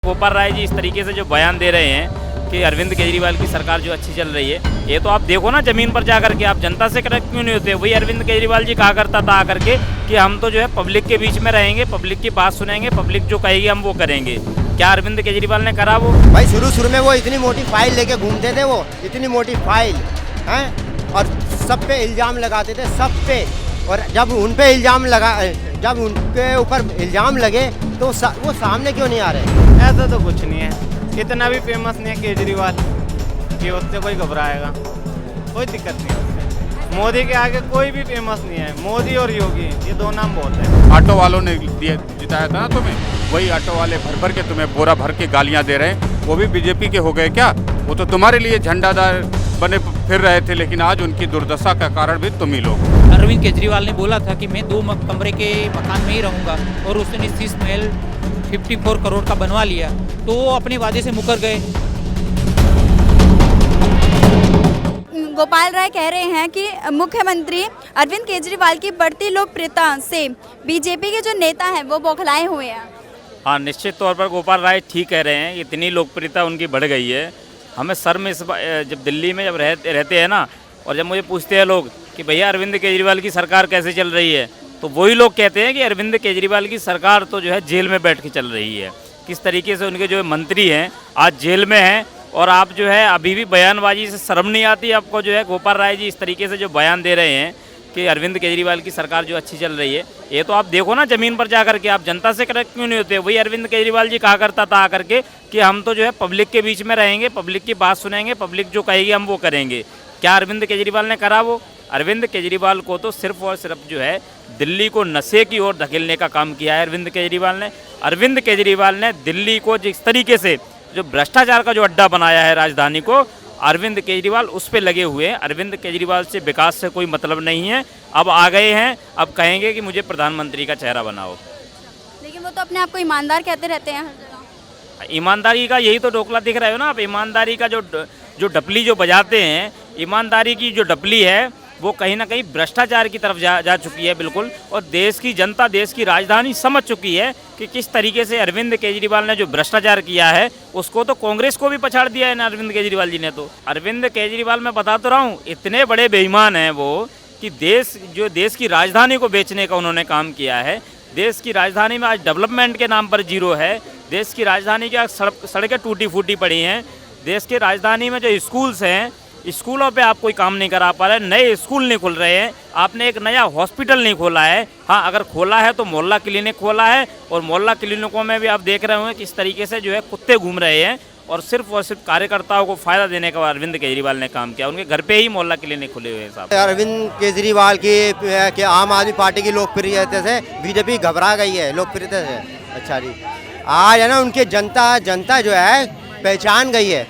गोपाल राय जी इस तरीके से जो बयान दे रहे हैं कि अरविंद केजरीवाल की सरकार जो अच्छी चल रही है, ये तो आप देखो ना ज़मीन पर जा करके, आप जनता से कनेक्ट क्यों नहीं होते। वही अरविंद केजरीवाल जी कहा करता था आकर के कि हम तो जो है पब्लिक के बीच में रहेंगे, पब्लिक की बात सुनेंगे, पब्लिक जो कहेगी हम वो करेंगे। क्या अरविंद केजरीवाल ने करा वो? भाई शुरू में वो इतनी मोटी फाइल लेके घूमते थे, वो इतनी मोटी फाइल हैं, और सब पे इल्ज़ाम लगाते थे, सब पे। और जब उनके ऊपर इल्ज़ाम लगे तो वो सामने क्यों नहीं आ रहे? ऐसा तो कुछ नहीं है, इतना भी फेमस नहीं है केजरीवाल कि उससे कोई घबराएगा, कोई दिक्कत नहीं है उससे। मोदी के आगे कोई भी फेमस नहीं है, मोदी और योगी ये दो नाम बहुत है। ऑटो वालों ने जिताया था ना तुम्हें, वही ऑटो वाले भर भर के तुम्हें बोरा भर के गालियां दे रहे हैं। वो भी बीजेपी के हो गए क्या? वो तो तुम्हारे लिए झंडादार बने फिर रहे थे, लेकिन आज उनकी दुर्दशा का कारण भी तुम ही लोग। अरविंद केजरीवाल ने बोला था कि मैं 2 कमरे के मकान में ही रहूंगा, और उसने शीश महल 54 करोड़ का बनवा लिया, तो वो अपने वादे से मुकर गए। गोपाल राय कह रहे हैं कि मुख्यमंत्री अरविंद केजरीवाल की बढ़ती लोकप्रियता से बीजेपी के जो नेता हैं वो बौखलाए हुए हैं। हाँ, निश्चित तौर पर गोपाल राय ठीक कह रहे हैं, इतनी लोकप्रियता उनकी बढ़ गई है। हमें सर में जब दिल्ली में जब रहते हैं ना, और जब मुझे पूछते हैं लोग कि भैया अरविंद केजरीवाल की सरकार कैसे चल रही है, तो वही लोग कहते हैं कि अरविंद केजरीवाल की सरकार तो जो है जेल में बैठ के चल रही है। किस तरीके से उनके जो मंत्री हैं आज जेल में हैं, और आप जो है अभी भी बयानबाजी से शर्म नहीं आती आपको? जो है गोपाल राय जी इस तरीके से जो बयान दे रहे हैं कि अरविंद केजरीवाल की सरकार जो अच्छी चल रही है, ये तो आप देखो ना ज़मीन पर जा करके, आप जनता से कनेक्ट क्यों नहीं होते। वही अरविंद केजरीवाल जी कहा करता था आकर के कि हम तो जो है पब्लिक के बीच में रहेंगे, पब्लिक की बात सुनेंगे, पब्लिक जो कहेगी हम वो करेंगे। क्या अरविंद केजरीवाल ने करा वो? अरविंद केजरीवाल को तो सिर्फ और सिर्फ जो है दिल्ली को नशे की ओर धकेलने का काम किया है अरविंद केजरीवाल ने। अरविंद केजरीवाल ने दिल्ली को जिस तरीके से जो भ्रष्टाचार का जो अड्डा बनाया है राजधानी को, अरविंद केजरीवाल उस पे लगे हुए हैं। अरविंद केजरीवाल से विकास से कोई मतलब नहीं है। अब आ गए हैं, अब कहेंगे कि मुझे प्रधानमंत्री का चेहरा बनाओ। लेकिन वो तो अपने आप को ईमानदार कहते रहते हैं हर जगह। ईमानदारी का यही तो ढोकला दिख रहा है ना आप। ईमानदारी का जो डपली जो बजाते हैं, ईमानदारी की जो डपली है वो कहीं ना कहीं भ्रष्टाचार की तरफ जा चुकी है बिल्कुल। और देश की जनता, देश की राजधानी समझ चुकी है कि किस तरीके से अरविंद केजरीवाल ने जो भ्रष्टाचार किया है, उसको तो कांग्रेस को भी पछाड़ दिया है ना अरविंद केजरीवाल जी ने। तो अरविंद केजरीवाल, मैं बता तो रहा हूँ, इतने बड़े बेईमान हैं वो कि देश की राजधानी को बेचने का उन्होंने काम किया है। देश की राजधानी में आज डेवलपमेंट के नाम पर जीरो है। देश की राजधानी की आज सड़कें टूटी फूटी पड़ी हैं। देश की राजधानी में जो स्कूल्स हैं, स्कूलों पे आप कोई काम नहीं करा पा रहे, नए स्कूल नहीं खुल रहे हैं, आपने एक नया हॉस्पिटल नहीं खोला है। हाँ, अगर खोला है तो मोहल्ला क्लिनिक खोला है, और मोहल्ला क्लिनिकों में भी आप देख रहे होंगे किस तरीके से जो है कुत्ते घूम रहे हैं, और सिर्फ कार्यकर्ताओं को फ़ायदा देने का अरविंद केजरीवाल ने काम किया। उनके घर पे ही मोहल्ला क्लिनिक खुले हुए हैं साहब। अरविंद केजरीवाल की आम आदमी पार्टी की लोकप्रियता से बीजेपी घबरा गई है, लोकप्रियता से। अच्छा जी, आज है ना उनकी जनता जो है पहचान गई है।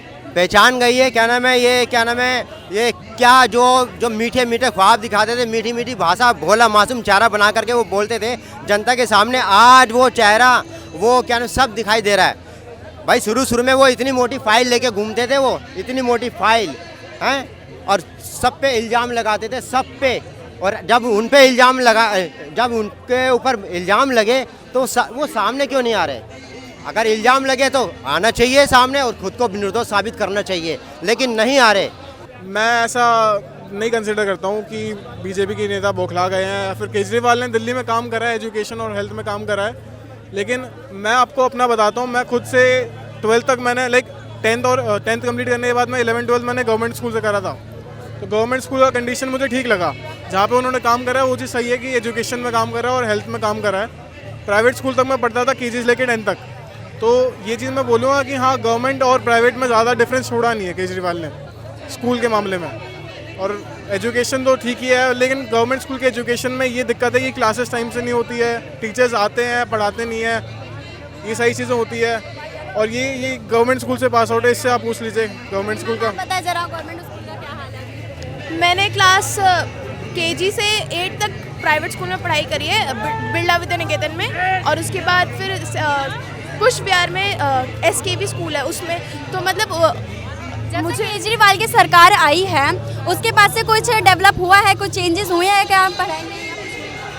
क्या नाम है ये क्या जो मीठे मीठे ख्वाब दिखाते थे, मीठी मीठी भाषा, भोला मासूम चेहरा बना करके वो बोलते थे जनता के सामने, आज वो चेहरा वो क्या नाम सब दिखाई दे रहा है। भाई शुरू में वो इतनी मोटी फाइल लेके घूमते थे, वो इतनी मोटी फाइल हैं, और सब पे इल्ज़ाम लगाते थे, सब पे। और जब उनके ऊपर इल्ज़ाम लगे तो वो सामने क्यों नहीं आ रहे? अगर इल्ज़ाम लगे तो आना चाहिए सामने और खुद को निर्दोष साबित करना चाहिए, लेकिन नहीं आ रहे। मैं ऐसा नहीं कंसिडर करता हूँ कि बीजेपी के नेता बौखला गए हैं। फिर केजरीवाल ने दिल्ली में काम करा है, एजुकेशन और हेल्थ में काम करा है, लेकिन मैं आपको अपना बताता हूँ। मैं खुद से 12th तक मैंने 10th कंप्लीट करने के बाद मैं 11th-12th मैंने गवर्नमेंट स्कूल से करा था। तो गवर्नमेंट स्कूल का कंडीशन मुझे ठीक लगा। जहाँ पे उन्होंने काम करा है वो चीज़ सही है कि एजुकेशन में काम करा है और हेल्थ में काम करा है। प्राइवेट स्कूल तक मैं पढ़ता था, KG से लेकर 10th तक। तो ये चीज़ मैं बोलूँगा कि हाँ, गवर्नमेंट और प्राइवेट में ज़्यादा डिफरेंस छोड़ा नहीं है केजरीवाल ने स्कूल के मामले में। और एजुकेशन तो ठीक ही है, लेकिन गवर्नमेंट स्कूल के एजुकेशन में ये दिक्कत है कि क्लासेस टाइम से नहीं होती है, टीचर्स आते हैं पढ़ाते नहीं है, ये सारी चीज़ें होती है। और ये गवर्नमेंट स्कूल से पास आउट है, इससे आप पूछ लीजिए गवर्नमेंट स्कूल का। पता जरा गवर्नमेंट स्कूल का क्या हाल है? मैंने क्लास KG से 8 तक प्राइवेट स्कूल में पढ़ाई करी है, बिरला विद्या निकेतन में, और उसके बाद फिर पुष्प विहार में SKV स्कूल है, उसमें। तो मतलब मुझे केजरीवाल की सरकार आई है, उसके बाद से कुछ डेवलप हुआ है, कुछ चेंजेस हुए हैं क्या पढ़ाई में?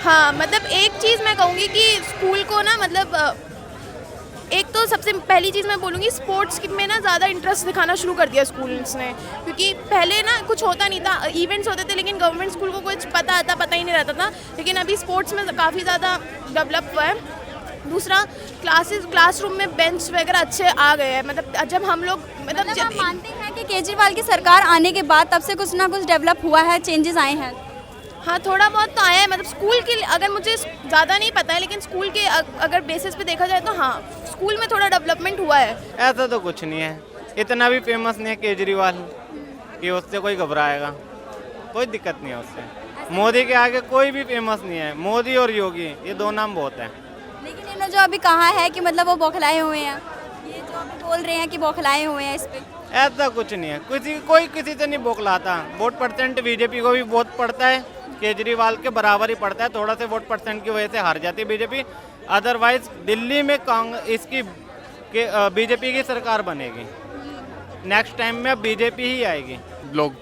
हाँ, मतलब एक चीज़ मैं कहूँगी कि स्कूल को ना मतलब एक तो सबसे पहली चीज़ मैं बोलूँगी, स्पोर्ट्स में ना ज़्यादा इंटरेस्ट दिखाना शुरू कर दिया स्कूल्स ने, क्योंकि पहले ना कुछ होता नहीं था, इवेंट्स होते थे लेकिन गवर्नमेंट स्कूल को कुछ पता ही नहीं रहता था, लेकिन अभी स्पोर्ट्स में काफ़ी ज़्यादा डेवलप हुआ है। दूसरा, क्लासरूम में बेंच वगैरह अच्छे आ गए हैं, मतलब जब हम लोग मतलब आप मानते हैं कि केजरीवाल की सरकार आने के बाद तब से कुछ ना कुछ डेवलप हुआ है, चेंजेस आए हैं? हाँ, थोड़ा बहुत तो आया है, मतलब स्कूल के, अगर मुझे ज़्यादा नहीं पता है लेकिन स्कूल के अगर बेसिस पे देखा जाए तो हाँ, स्कूल में थोड़ा डेवलपमेंट हुआ है। ऐसा तो कुछ नहीं है, इतना भी फेमस नहीं है केजरीवाल कि उससे कोई घबराएगा, कोई दिक्कत नहीं है उससे। मोदी के आगे कोई भी फेमस नहीं है, मोदी और योगी ये दो नाम बहुत हैं। लेकिन इन्होंने जो अभी कहा है कि मतलब वो बौखलाए हुए हैं, ये जो अभी बोल रहे हैं कि बौखलाए हुए हैं, इस पे ऐसा कुछ नहीं है, कोई किसी से नहीं बौखलाता। वोट परसेंट बीजेपी को भी बहुत पड़ता है, केजरीवाल के बराबर ही पड़ता है, थोड़ा से वोट परसेंट की वजह से हार जाती है बीजेपी। अदरवाइज दिल्ली में बीजेपी की सरकार बनेगी, नेक्स्ट टाइम में बीजेपी ही आएगी। लोग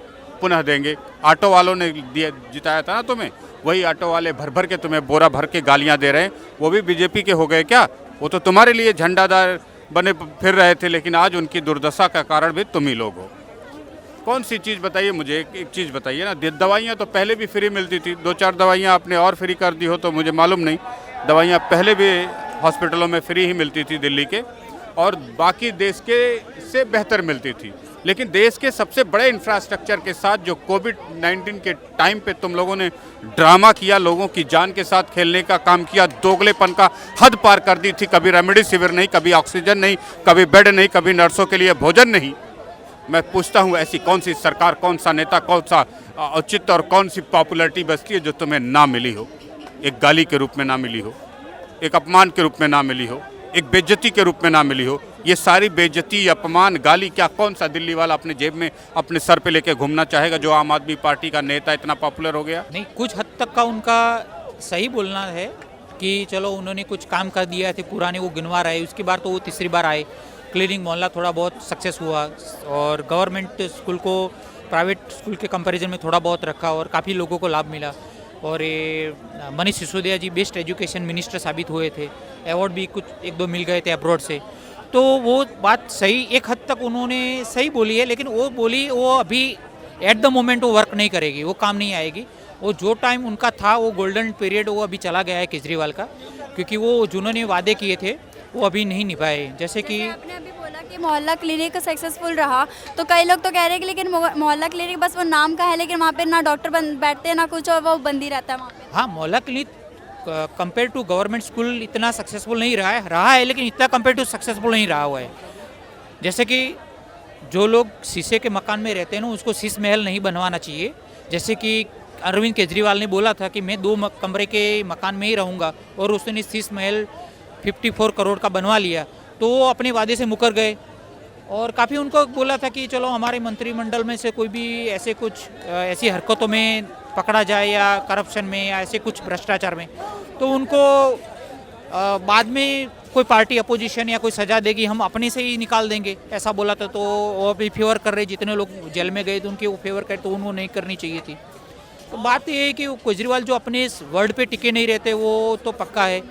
पुनः देंगे। ऑटो वालों ने दिया, जिताया था ना तुम्हें, वही ऑटो वाले भर भर के तुम्हें बोरा भर के गालियां दे रहे हैं, वो भी बीजेपी के हो गए क्या? वो तो तुम्हारे लिए झंडादार बने फिर रहे थे, लेकिन आज उनकी दुर्दशा का कारण भी तुम ही लोग हो। कौन सी चीज़ बताइए मुझे, एक चीज़ बताइए ना। दवाइयाँ तो पहले भी फ्री मिलती थी, 2-4 दवाइयाँ आपने और फ्री कर दी हो तो मुझे मालूम नहीं। दवाइयाँ पहले भी हॉस्पिटलों में फ्री ही मिलती थी दिल्ली के, और बाकी देश के से बेहतर मिलती थी। लेकिन देश के सबसे बड़े इंफ्रास्ट्रक्चर के साथ जो कोविड-19 के टाइम पे तुम लोगों ने ड्रामा किया, लोगों की जान के साथ खेलने का काम किया, दोगलेपन का हद पार कर दी थी। कभी रेमडेसिविर नहीं, कभी ऑक्सीजन नहीं, कभी बेड नहीं, कभी नर्सों के लिए भोजन नहीं। मैं पूछता हूँ, ऐसी कौन सी सरकार, कौन सा नेता, कौन सा औचित्य और कौन सी पॉपुलैरिटी बचती है जो तुम्हें ना मिली हो? एक गाली के रूप में ना मिली हो, एक अपमान के रूप में ना मिली हो, एक बेइज्जती के रूप में ना मिली हो। ये सारी बेइज्जती, अपमान, गाली क्या कौन सा दिल्ली वाला अपने जेब में, अपने सर पे लेके घूमना चाहेगा, जो आम आदमी पार्टी का नेता इतना पॉपुलर हो गया? नहीं, कुछ हद तक का उनका सही बोलना है कि चलो उन्होंने कुछ काम कर दिया थे पुराने, वो गिनवा रहे, उसके बाद तो वो तीसरी बार आए। क्लीनिंग मोहल्ला थोड़ा बहुत सक्सेस हुआ, और गवर्नमेंट स्कूल को प्राइवेट स्कूल के कंपैरिजन में थोड़ा बहुत रखा और काफ़ी लोगों को लाभ मिला। और ये मनीष सिसोदिया जी बेस्ट एजुकेशन मिनिस्टर साबित हुए थे, अवार्ड भी कुछ 1-2 मिल गए थे अब्रॉड से। तो वो बात सही, एक हद तक उन्होंने सही बोली है, लेकिन वो अभी एट द मोमेंट वो वर्क नहीं करेगी, वो काम नहीं आएगी। वो जो टाइम उनका था, वो गोल्डन पीरियड वो अभी चला गया है केजरीवाल का, क्योंकि वो जिन्होंने वादे किए थे वो अभी नहीं निभाए। जैसे कि आपने अभी बोला कि मोहल्ला क्लिनिक सक्सेसफुल रहा, तो कई लोग तो कह रहे हैं कि लेकिन मोहल्ला क्लिनिक बस वो नाम का है, लेकिन वहाँ पे ना डॉक्टर बैठते ना कुछ, और वो बंद ही रहता है वहाँ पे। हाँ, मोहल्ला clinic compare to government school इतना सक्सेसफुल नहीं रहा है, लेकिन इतना कंपेयर टू सक्सेसफुल नहीं रहा हुआ है। जैसे कि जो लोग शीशे के मकान में रहते हैं ना, उसको शीश महल नहीं बनवाना चाहिए। जैसे कि अरविंद केजरीवाल ने बोला था कि मैं 2 कमरे के मकान में ही रहूँगा, और उसने शीश महल 54 करोड़ का बनवा लिया, तो वो अपने वादे से मुकर गए। और काफ़ी उनको बोला था कि चलो हमारे मंत्रिमंडल में से कोई भी ऐसी हरकतों में पकड़ा जाए, या करप्शन में, या ऐसे कुछ भ्रष्टाचार में, तो उनको बाद में कोई पार्टी अपोजिशन या कोई सज़ा देगी, हम अपने से ही निकाल देंगे, ऐसा बोला था। तो वो अभी फेवर कर रहे, जितने लोग जेल में गए थे उनके वो फेवर करे, तो उनको नहीं करनी चाहिए थी। तो बात ये है कि केजरीवाल जो अपने वर्ड पे टिके नहीं रहते, वो तो पक्का है,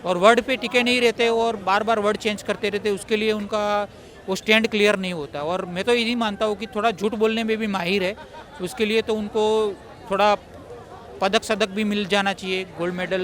और वर्ड पे टिके नहीं रहते और बार बार वर्ड चेंज करते रहते, उसके लिए उनका वो स्टैंड क्लियर नहीं होता। और मैं तो यही मानता हूँ कि थोड़ा झूठ बोलने में भी माहिर है, उसके लिए तो उनको थोड़ा पदक सदक भी मिल जाना चाहिए, गोल्ड मेडल।